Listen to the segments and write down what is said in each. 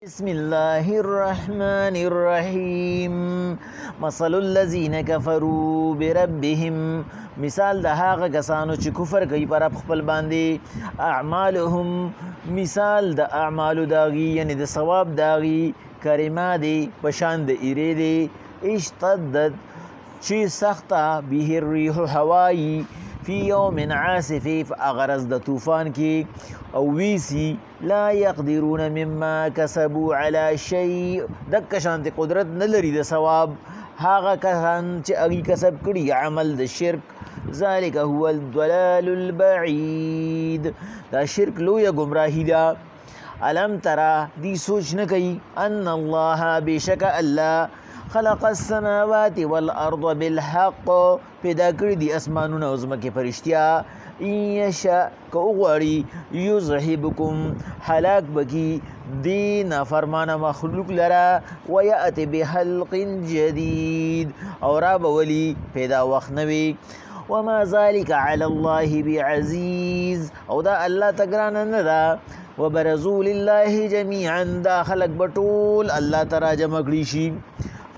بسم الله الرحمن الرحیم مثل الذین کفروا بربهم مثال د هغه کسانو چې کفر کوي پر خپل باندې اعمالهم مثال د اعمالو داغي یعنی د ثواب داغي کریمه دی پشان د ایری دی اشتدت چې سخته به الريح هوایی فی یوم عاصف فاغرز د طوفان کې او ویسی لا يقدرون مما كسبوا على شيء دک شانت قدرت نه لري د ثواب هغه کسان چې هغه کسب کړي عمل د شرک ذلك هو الضلال البعید دا شرک لوی گمراهی دا الم ترى دی سوچ نه کوي ان الله بشک الله خلق السماوات والارض بالحق پیدا کړی دی اسمانونه او زمکه فرشتیا یشاء کوغړی یذهبکم هلاک بکی دین فرمانه مخلوق لرا ویات بخلق جدید اور ابولی پیدا وخت نوی وما ذلك على الله بعزيز او دا الله تگران نه دا وبرزوا لله جميعا دا خلق بطول الله تراجم کړی شي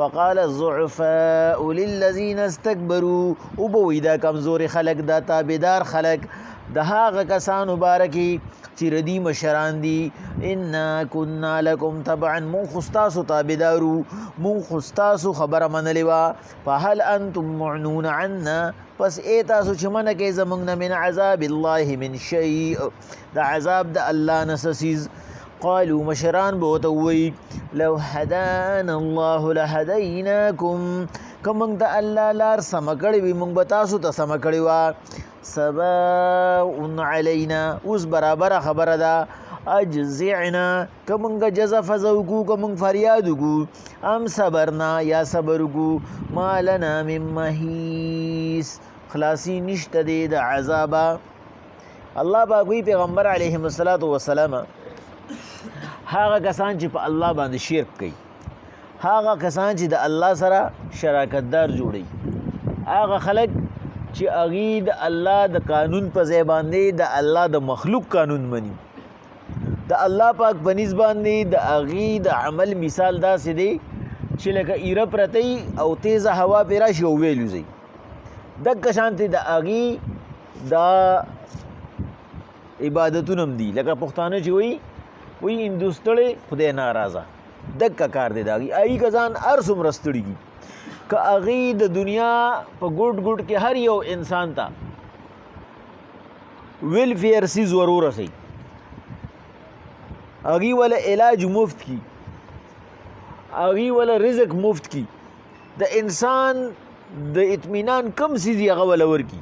فقال الضعفاء للذين استكبروا وبوي دا کمزور خلق دا تابدار خلق دا هغه کسان مبارکی چې ردی مشران دي ان كنا لكم طبعا مون خستاسو تابدارو مون خستاسو خبر منلوا فهل انتم معنون عنا پس ایتاسو چې من کې زمنګ من عذاب الله من شيء دا عذاب د الله نسسیز قالوا مشران بوتوي لو هدانا الله لهديناكم کمنګ ته الله لار سمکړی وي مونږ به تاسو ته سمکړی وا سواء علينا اوس برابر خبره ده اجزعنا کمنګ جزا فزوکو کمنګ فریاد کو ام صبرنا یا صبر کو مالنا من محیس خلاصی نشته دی د عذاب الله باغوی پیغمبر علیه الصلاۃ والسلام هغه کسان چې په الله باندې شرک کوي هغه کسان چې د الله سره شراکتدار جوړي هغه خلک چې هغه د الله د قانون په ځای باندې د الله د مخلوق قانون مني د الله پاک بنسبت باندې د هغه د عمل مثال دا سي دي چې لکه ایره پرتی او تیز هوا پیرا شي ویلوزي دغه شانتي د هغه د عبادتونم دي لکه پښتانه چې وی هندوستړي خدای ناراضه دغه کار دی داږي ای کزان ارسم رستړي ک اغي د دنیا په ګډ ګډ کې هر یو انسان ته ویلفیر سی ضرور سي اغي ولا علاج مفت کی اغي ولا رزق مفت کی د انسان د اطمینان کم سيزي هغه ولور کی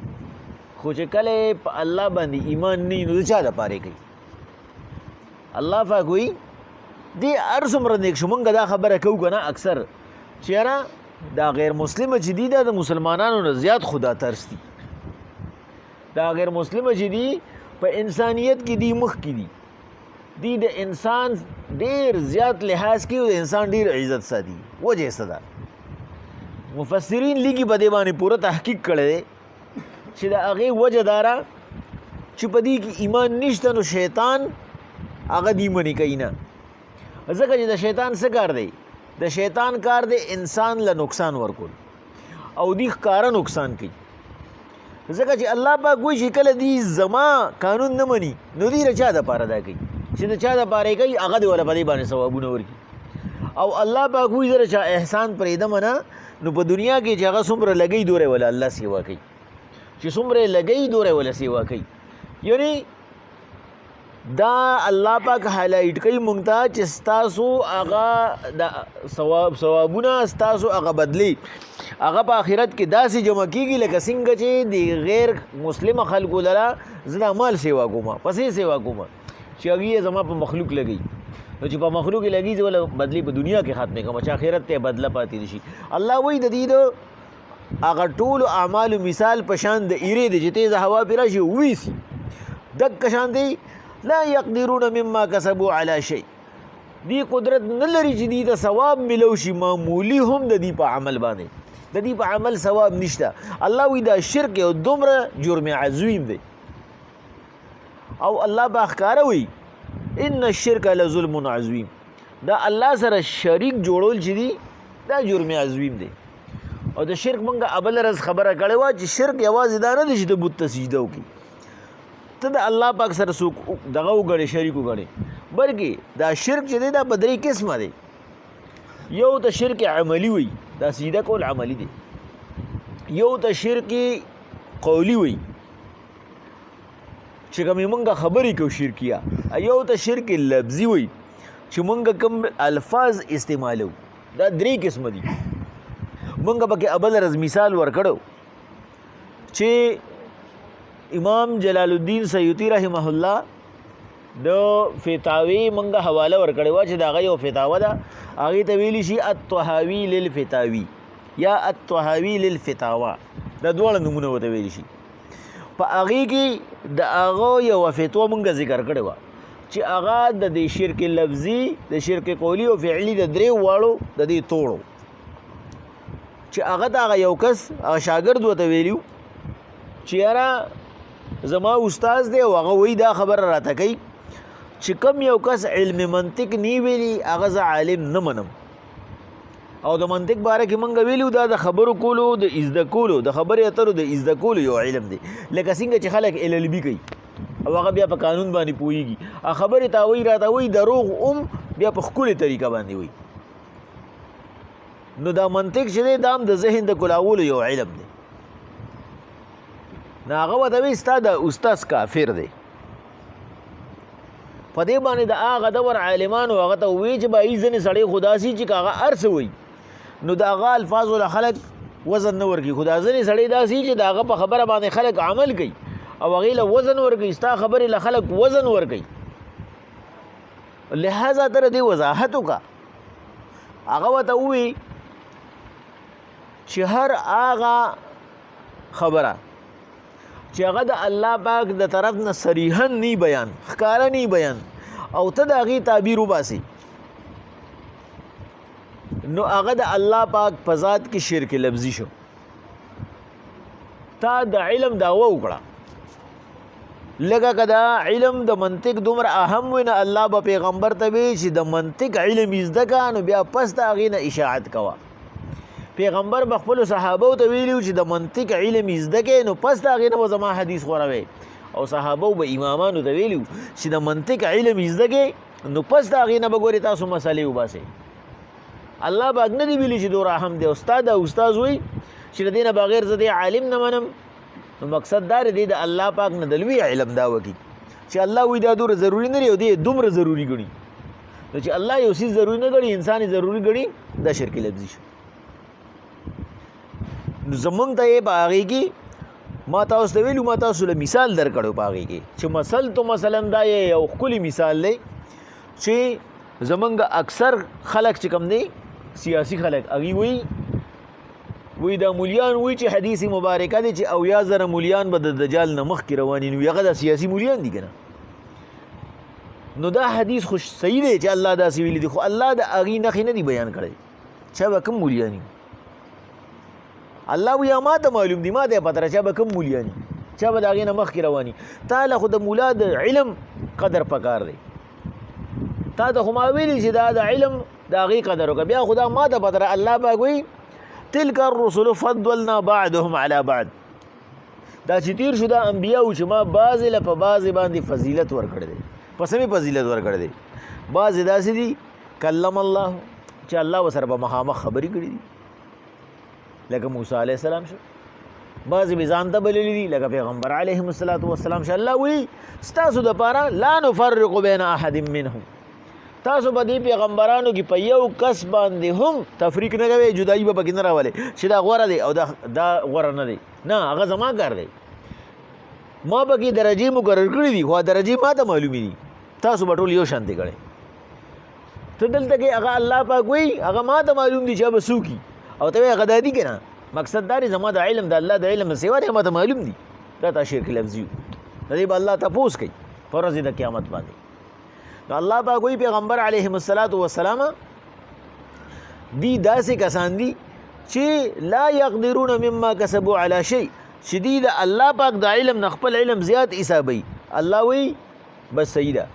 خو چې کله په الله باندې ایمان نه نو چا د پاره کوي الله فاکوي دی ارسمره نیک شومنګ دا خبره کو کنه اکثر چیرې دا غیر مسلم چې دی د مسلمانانو نه زیات خدا ترستی دا غیر مسلم چې دی په انسانیت کې دی مخ کې دی د انسان ډیر زیات لحاظ کوي او د انسان ډیر عزت ساتي وجه صدا مفسرین لګي په دې باندې پوره تحقیق کړي چې دا هغه وجه دارا چې په دې کې ایمان نشته نو شیطان هغه دی منی کینا ځکه چې د شیطان څه کار دی د شیطان کار دی انسان له نقصان ورکول او دی ښکارا نقصان کوي ځکه چې الله پاک وایي چې کله دی زما قانون نه مني نو دی رچا د پاره دا کوي چې د چا د پاره کوي هغه دی ولا په دې باندې ثوابونه ورکي او الله پاک وایي چې چا احسان پرې د منا نو په دنیا کې چې هغه څومره لګي دوره ولا الله سیوا کوي چې څومره لګي دوره ولا سیوا کوي یعنی دا الله پاک هایلایټ کوي مونږ ته چې ستاسو هغه د ثوابونه ستاسو هغه بدلی هغه په آخرت کې داسې جمع کیږي لکه څنګه چې د غیر مسلم خلکو لره زړه مال سیوا کوم پسې سیوا کوم چې هغه زما په مخلوق لګي نو چې په مخلوق لګي ول بدلی په دنیا کې ختمه کوم چې آخرت ته بدله پاتې شي الله وایي د دې هغه ټول اعمال مثال پشان د ایری د جته ز هوا پیرا شي وېسي دک شان دی لا يقدرون مما كسبوا على شيء دی قدرت نلري چې دی د ثواب ملو شي معمولی هم د دی په عمل باندې د دی په عمل ثواب نشته الله وی دا شرک او دومره جرم عظیم دی او الله باخکاره وی ان الشرك لظلم عظیم دا الله سره شریک جوړول چې دي دا جرم عظیم دی. او د شرک مونږه ابل رز خبره کړې وه چې شرک یوازې دا نه دی چې د بت ته سجده وکړي، ته د الله پاک سره څوک دغه وګڼې شریک وګڼې، بلکې دا شرک چې دی دا په درې قسمه دی. یو ته شرک عملی وي، دا سجده کول عملی دی. یو ته شرک قولی وي چې کومې مونږه خبرې کوو شرکیه. یو ته شرک لفظي وي چې مونږه کوم الفاظ استعمالو. دا درې قسمه دي. مونږ پکې ابل رز مثال ورکړو چې امام جلال الدین سیوطي رحمه الله د فتاوی مونږه حواله ورکړې وه چې د هغه یو فتاوه ده، هغې ته ویلی شي الطحاوي للفتاوي یا الطحاوي للفتاوا، دا دواړه نومونه ورته ویلی شي. په هغې کې د هغه یوه فتوا مونږه ذکر کړې وه چې هغه د دې شرک لفظي، د شرک قولي او فعلي د درې واړو د دې توړو چې هغه ته هغه یو کس هغه شاګرد ورته ویلي چې یاره زما استاد دی او هغه وایي دا خبره راته کوي چې کم یو کس علم منطق نی ویلي هغه زه عالم نه منم. او د منطق باره کې مونږ ویلو دا د خبرو کولو د ازده کولو د خبرې اترو د ازده کولو یو علم دی، لکه څنګه چې خلک LLB کوي او هغه بیا په قانون باندې پوهېږي، خبرې تا وایي راته وایي دروغ بیا په ښکلې طریقه باندې وایي. نو دا منطق چې دی دا هم د ذهن د کلاولو یو علم دی. نو هغه ورته وایي ستا د استاذ کافر دی. په دې باندې د هغه دور عالمانو هغه ته ووایي چې به ځینې سړی خو داسې چې که هغه هر څه وایي نو د هغه الفاظو له خلک وزن نه ورکوي، خو دا ځینې سړی داسې چې د هغه په خبره باندې خلک عمل کوي او هغې له وزن ورکوي، ستا خبرې له خلک وزن ورکوي. لہذا ته د دې وضاحت وکړه. هغه ورته ووایي چې هر هغه خبره چې هغه د الله پاک د طرف نه صریحا نی بیان، ښکاره نی بیان، او ته د هغې تعبیر وباسې نو هغه د الله پاک په ذات کې شرک لفظي شو. تا د علم دعوه وکړه، لکه که دا علم د منطق دومره اهم وي نه الله به پیغمبر ته وایي چې د منطق علم یې زده کړه نو بیا پس د هغې نه اشاعت کوه. پیغمبر به خپلو صحابو ته ویلي چې د منطق علم یې زده کړې نو پس د هغې نه به زما حدیث خوروئ، او صحابو به امامانو ته ویلي چې د منطق علم یې زده کړې نو پس د هغې نه به ګورې تاسو مسلې وباسئ. الله پاک نه دی ویلي چې دومره اهم دی. استاد وایي چې د دې نه بغیر زه دې عالم نه منم، نو مقصد دا دی د الله پاک نه د لوی علم دا وکړي چې الله وایي دا دومره ضروري نه دی او دې دومره ضروري ګڼي. نو چې الله یو څیز ضروري نه ګڼي انسان یې ضروري ګڼي، دا شرک لفظي شو. نو زمونږ ته یې په هغې کې ما تاسو ته ویلو، ما تاسو له مثال درکړو په هغې کې چې مثلا دا یو ښکلی مثال دی چې زمونږ اکثر خلک چې کوم دی سیاسي خلک هغوی وایي دا مولیان وایي چې حدیث مبارکه دی چې 80,000 مولیان به د دجال نه مخکې رواني نو هغه دا سیاسي مولیان دي که نه. نو دا حدیث خو صحیح دی چې الله داسې ویلي دي، خو الله د هغې نښې نه دي بیان کړی چا به کوم مولیان وي. الله وی ما ته معلوم دي، ما ته پته چا به کوم مولیانی، چا به د هغې نه مخکې رواني. تا له خو د مولا د علم قدر پکار دی، تا ته خو ما ویلي چې دا د علم د هغې قدر وکړه. بیا خو دا ما ته پته الله پاک وایي تلک الرسل فضلنا بعضهم علی بعض، دا چې تیر شو دا انبیا و چې ما بعضې له په بعضې باندې فضیلت ورکړی دی. په څه مې فضیلت ورکړی دی؟ بعضې داسې دي کلم الله چې الله ورسره به مخامخ خبرې کړي دي لکه موسی علیه السلام شو، بعضې مې ځان ته بللي دي لکه پیغمبر علیهم السلام شو. الله وایي ستاسو دپاره لا نفرق بین احد منهم، تاسو په دې پیغمبرانو کې په یو کس باندې هم تفریق نه کوئ، جدایي به پکې نه راولئ چې دا غوره دی او دا غوره نه دی. نه، هغه زما کار دی، ما پکې درجې مقرر کړي دي، خو درجې ما ته معلومې دي، تاسو به ټول یو شانتې کړئ. ته دلته کې هغه الله پاک وایي هغه ما ته معلوم دي چې هغه به څوک او ته وایې هغه دا دي که نه. مقصد دا دی زما د علم د الله د علم سوا دی ما ته معلوم دي، دا تا شرک لفظي و، د دې به الله تپوس کوي په ورځ د قیامت باندې. نو الله پاک وایي پیغمبر علیهم السلام دی داسې کسان دي چې لا یقدرون مما کسبوا علی شیء، چې دی د الله پاک د علم نه خپل علم زیات حسابوي. الله وایي بس صحیح ده،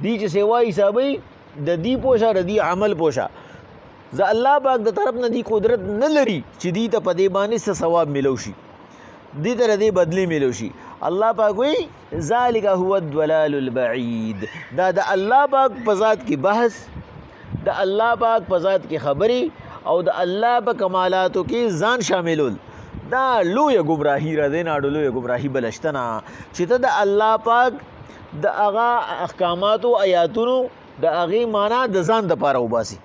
دی چې سوا حسابوي د دې پوښه د دې عمل پوښه زه الله پاک د طرف نه دی قدرت نه لري چې دې ته په دې باندې څه ثواب ملو شي دې ته دې بدلی ملو شي الله پاک وی ذالک هو الضلال البعید دا د الله پاک په ذات کې بحث د الله پاک په ذات کې خبرې او د الله په کمالاتو کې ځان شاملول دا لویه ګمراهي را دی نه لویه ګمراهي بلشته نه چې ته د الله پاک د هغه احکاماتو آیاتونو د هغې معنا د ځان دپاره وباسي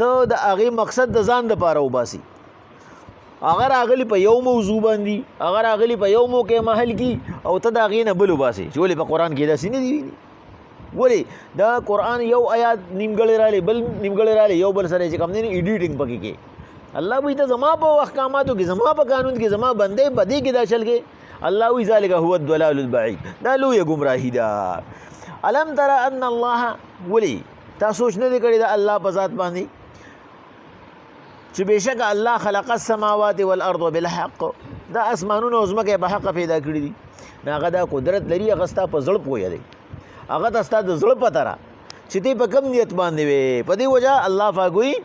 ته د هغې مقصد د ځان دپاره وباسي هغه راغلی په یو موضوع باندې هغه راغلی په یو موقع محل کې او ته د هغې نه بل وباسې چې ولې په قرآن کې داسې نه دي ویلي ولې دا قرآن یو آیات نیمګړی رالی بل نیمګړی رالی یو بل سره چې کوم دی نه ایډیټینګ پکې کې الله وایي ته زما په احکاماتو کې زما په قانون کې زما بندې بدې کې دا چل کې الله وایي ذالک هو الضلال البعید دا لویه ګمراهي ده الم تر ان الله ولې تا سوچ نه دی کړی د الله په ذات باندې چې بېشک الله خلق السماوات والارض بالحق دا اسمانونه او ځمکه په حق پیدا کړي دي هغه دا قدرت لري هغه ستا په زړه پوهه دی هغه ته ستا د زړه پته را چې تی په کم نیت باندې وې په دې وجه الله پاک وایي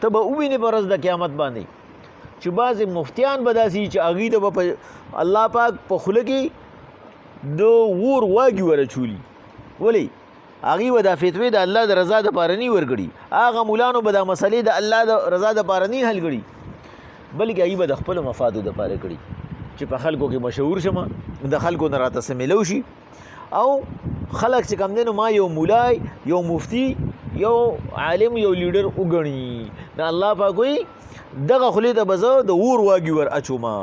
ته به ووینې په ورځ د قیامت باندې چې بعضې مفتیان به داسې چې هغوی ته به الله پاک په خوله کې د اور واګي ورچولي ولې هغوی به دا فتوې د الله د رضا دپاره نه ورکړي هغه مولانو به دا مسلې د الله د رضا دپاره نه حل کړي بلکې هغوی به د خپلو مفادو دپاره کړي چې په خلکو کې مشهور شمه د خلکو نه راته څه میلو شي او خلک چې کوم دی نو ما یو مولای یو مفتی یو عالم یو لیډر وګڼي د الله پاک وایي دغه خولې ته به زه د اور واګي ور اچومه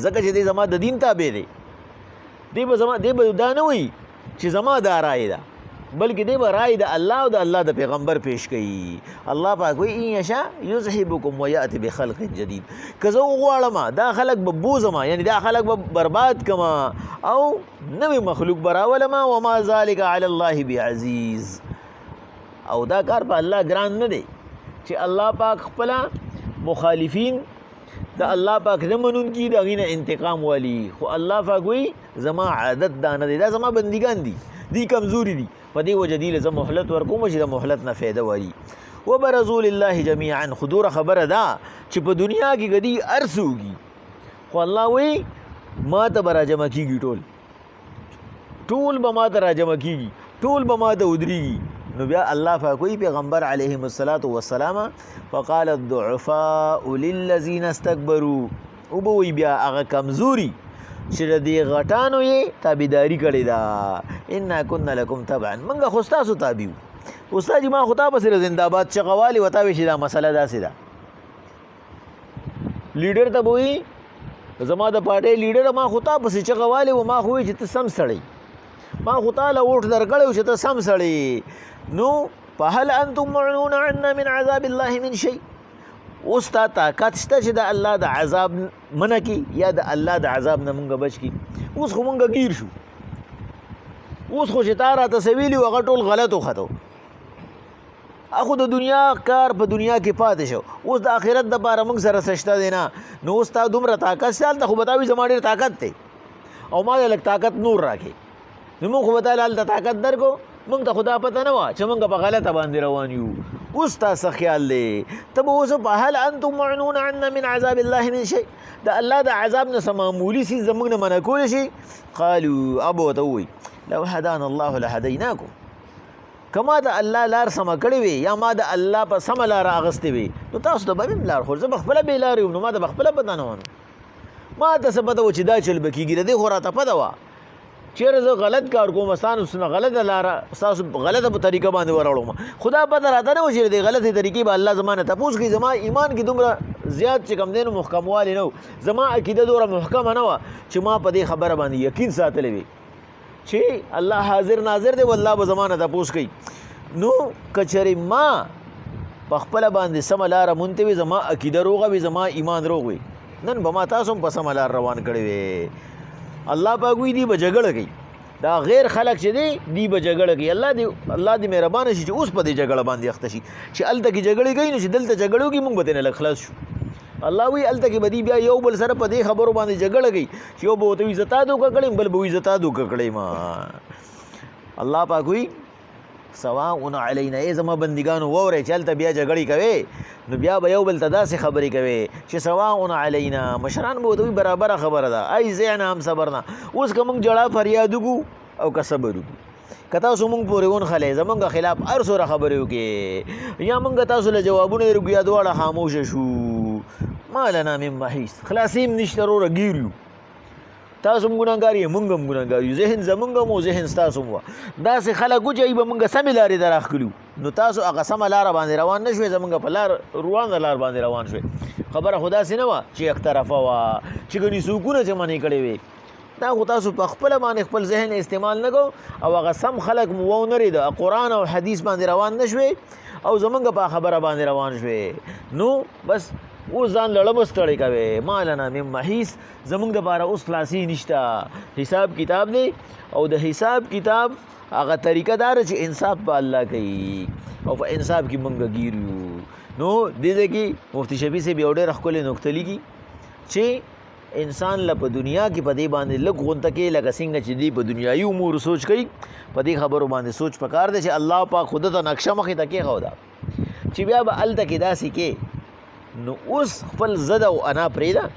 ځکه چې دی زما د دین تابع دی دی به دا نه وایي چې زما دا رای ده بلکې دی به رای د الله او د الله د پیغمبر پیش کوي الله پاک وایي ان یشاء یذهبکم ویأتی بخلق جدید که زه وغواړم دا خلک به بوزمه یعنی دا خلک به برباد کما او نوی مخلوق به راولمه وما ذلک علی الله بعزیز او دا کار په الله ګران نه دی چې الله پاک خپله مخالفین د الله پاک نه منونکي د هغوی نه انتقام والی خو الله پاک وایي زما عادت دا نه دی دا زما بندګان دي دی کمزوري دي په دې وجه دی له زه مهلت ورکوم چې د مهلت نه فایده واري وبرزوا لله جمیعا خو خبره ده چې په دنیا کې ګدي هر څه وږي خو الله وایي ما ته به راجمع کېږي ټول به ما ته راجمع کېږي ټول به ما ته ودرېږي نو بیا الله پاک وایي پیغمبر علیهم الصلاة والسلام فقال الضعفاء للذین استکبروا وبه وایي بیا هغه کمزوري چې د دې غټانو یې تابعداري کړې ده انا کنا لکم تبعا موږ خو ستاسو تابع وو استاد ما خو تا پسې زنده‌باد چغوالي وتا وایي چې دا مسله داسې ده لیډر ته به وایي زما د پارټۍ لیډر ما خو تا پسې چغوالي و ما خو وایي چې ته سم سړی ما خو تاله ووټ درکړی و چې ته سم سړی نو فهل انتم معرضون عنا من عذاب الله من شيء اوس تا طاقت شته چې د الله د عذاب منع کړي یا د الله د عذاب نه مونږ بچ کړي اوس خو مونږ ګیر شو اوس خو چې تا راته څه ویلي و هغه ټول غلط وختو اخو د دنیا کار په دنیا کې پاتې شو اوس د آخرت دپاره مونږ سره څه شته دی نه نو اوس تا دومره طاقت شته هلته خو به تا وي زما ډېر طاقت دی او ما ته لږ طاقت نور راکړې نو مونږ خو به تا هلته طاقت درکو مونږ ته خو دا پته نه وه چې مونږ په غلطه باندې روان یو اوس تا څه خیال دی ته به اوس فهل انتم معرضون عنا من عذاب الله من شيء د الله د عذاب نه څه معمولي څیز زموږ نه منع کولی شي قالوا ابو ورته ووایي لو هدانا الله لهدیناکم که ما د الله لار سمه کړې وي یا ما د الله په سمه لاره اخیستې وي نو تاسو ته به مې لار خور زه به خپله بې لارې وم نو ما ته به خپله پته نه وه ما ته څه پته وه چې دا چل به کېږي د دې خو راته پته وه چیرې زه غلط کار کوم ستاسو نه غلطه لاره ستاسو غلطه په طریقه باندې وراوړم خدا پته راته نه وه چې د غلطې طریقې به الله زما نه تپوس کوي زما ایمان کې دومره زیات چې کوم دی نو محکموالی نه و زما عقیده دومره محکمه نه وه چې ما په دې خبره باندې یقین ساتلی وي چې الله حاضر ناظر دی والله به زما نه تپوس کوي نو که چېرې ما په خپله باندې سمه لاره مونته وي زما عقیده روغه وي زما ایمان روغ وي نن به ما تاسو هم په سمه لار روان کړی وي الله پاک وایي دی به جګړه کوي دا غیر خلق چې دی به جګړه کوي الله دې مهربانه شي چې اوس په دې جګړه باندې اخته شي چې هلته کې جګړې کوي نو چې دلته جګړه وکړي موږ به ترې لږ خلاص شو الله وایي هلته کې به دی بیا یو بل سره په دې خبرو باندې جګړه کوي چې یو به ورته وایي زه تا دوکه کړی بل به وایي زه تا دوکه کړی ما الله پاک وایي سواء علینا ای زما بندگانو وورئ چې هلته بیا جګړې کوې نو بیا به یو بل ته داسې خبرې کوې چې سواء علینا مشران به ورته وایي برابره خبره ده ای زعنا هم صبرنا. اوس که موږ جړه فریاد وکړو او که صبر وکړو که تاسو موږ پورې ونښلئ زمونږ خلاف هر څومره خبرې وکړې یا موږ تاسو له جوابونه درکړو یا دواړه خاموشه شو ما لنا من محیص خلاصیم نشته وروره ګیر یو تاسو هم ګناهګار یې موږ هم ګناهګار یو ذهن زمونږ هم او ذهن ستاسو هم وه داسې خلک و چې ای به موږ سمې لارې ته راښکلي نو تاسو هغه سمه لاره باندې روان نه شوې زمونږ په روانه لار باندې روان شوې خبره خو داسې نه وه چې یک طرفه وه چې ګنې څوکونه چې منې کړې وې دا خو تاسو په خپله باندې خپل ذهن استعمال نه کو او هغه سم خلک مو ونرېده قرآن او حدیث باندې روان نه شوې او زمونږ په خبره باندې روان شوې نو بس اوس ځان لړم ستړی کوې ما لنا من محیص زمونږ دپاره اوس خلاصي نشته حساب کتاب دی او د حساب کتاب هغه طریقه داره چې انصاف په الله کوي او په انصاف کې مونږ ګیر یو نو دې ځای کې مفتی شفیع صاحب یو ډېره ښکلې نکته لیکي چې انسان له په دنیا کې په دې باندې لږ غونته کې لکه څنګه چې دی په دنیایي امور سوچ کوي په دې خبرو باندې سوچ پکار دی چې الله پاک خود ته نقشه مخې ته کېښوده چې بیا به هلته کې داسې کې نو اوس خپل زد او انا پرېږده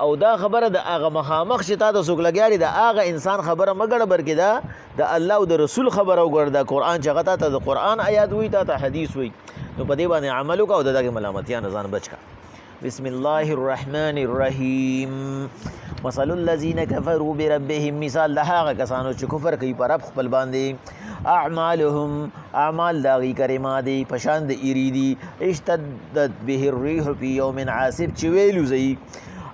او دا خبره د هغه مخامخ چې تا ته څوک لګیا دی د هغه انسان خبره مه ګډه بلکې دا د الله او د رسول خبره وګوره د قرآن چې هغه تا ته د قرآن آیات وایي تا ته حدیث وایي نو په دې باندې عمل وکړه او د دغې ملامتیا نه ځان بچ کړه بسم الله الرحمن الرحیم مثل الذین کفروا بربهم مثال د هغه کسانو چې کفر کوي په رب خپل باندې اعمالهم اعمال د هغې کرما دی په شان د ایرې دي اشتدت به الریح فی یوم عاصف چې ویلوځي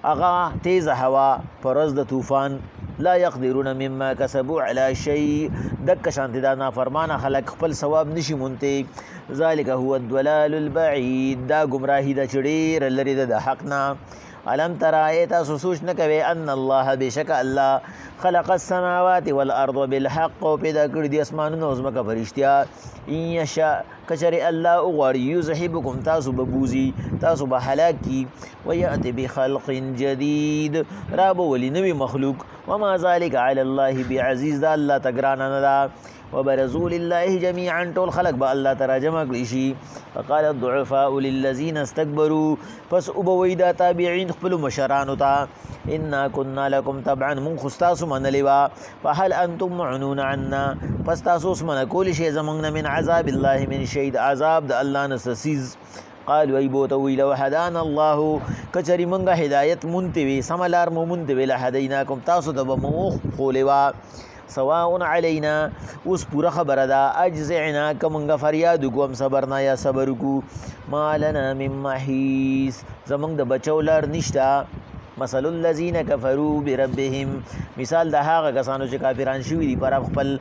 هغه تیزه هوا په ورځ د طوفان لا یقدرون مما کسبوا علی شیء دک شانتی دا نافرمانه خلق خپل ثواب نشي مونتی ذالک هو الضلال البعید دا گمراهی دا چې ډېره لرې ده د حق نه علم ترى تاسو سوچ نه کوئ ان الله بشک الله خلق السماوات والارض بالحق او پیدا کړي دي اسمانونه او ځمکه په رښتیا ان یشاء کچرې الله وغواړي یذهبکم تاسو به بوځي تاسو به هلاک کي ویأتي بخلق جدید را به ولي نوي مخلوق وما ذلك على الله بعزیز دا الله ته ګرانه نه ده وبرزوا لله جميعا ټول خلق به الله ته راجمع کړي شي فقال الضعفاء للذين استكبروا پس وبوي دا تابعین خپلو مشرانو ته انا كنا لكم تبعا من خو ستاسو منلې وه فهل انتم معنون عنا پس تاسو اوس منع کولی شئ زموږ نه من عذاب الله من شی د عذاب د الله نه څه څیز قالوا ای بوته وی لو هدانا الله کچرې مونږه هدایت مونتې وې سمه لار مو مونتې وې لهدیناکم تاسو ته به مو ښولې وه سواء علینا اوس پوره خبره ده اجزعنا که مونږه فریاد وکړو هم صبرنا یا صبر وکړو ما لنا من محیص زمونږ د بچو لار نشته مثل الذین کفروا بربهم مثال د هغه کسانو چې کافران شوي دي پر خپل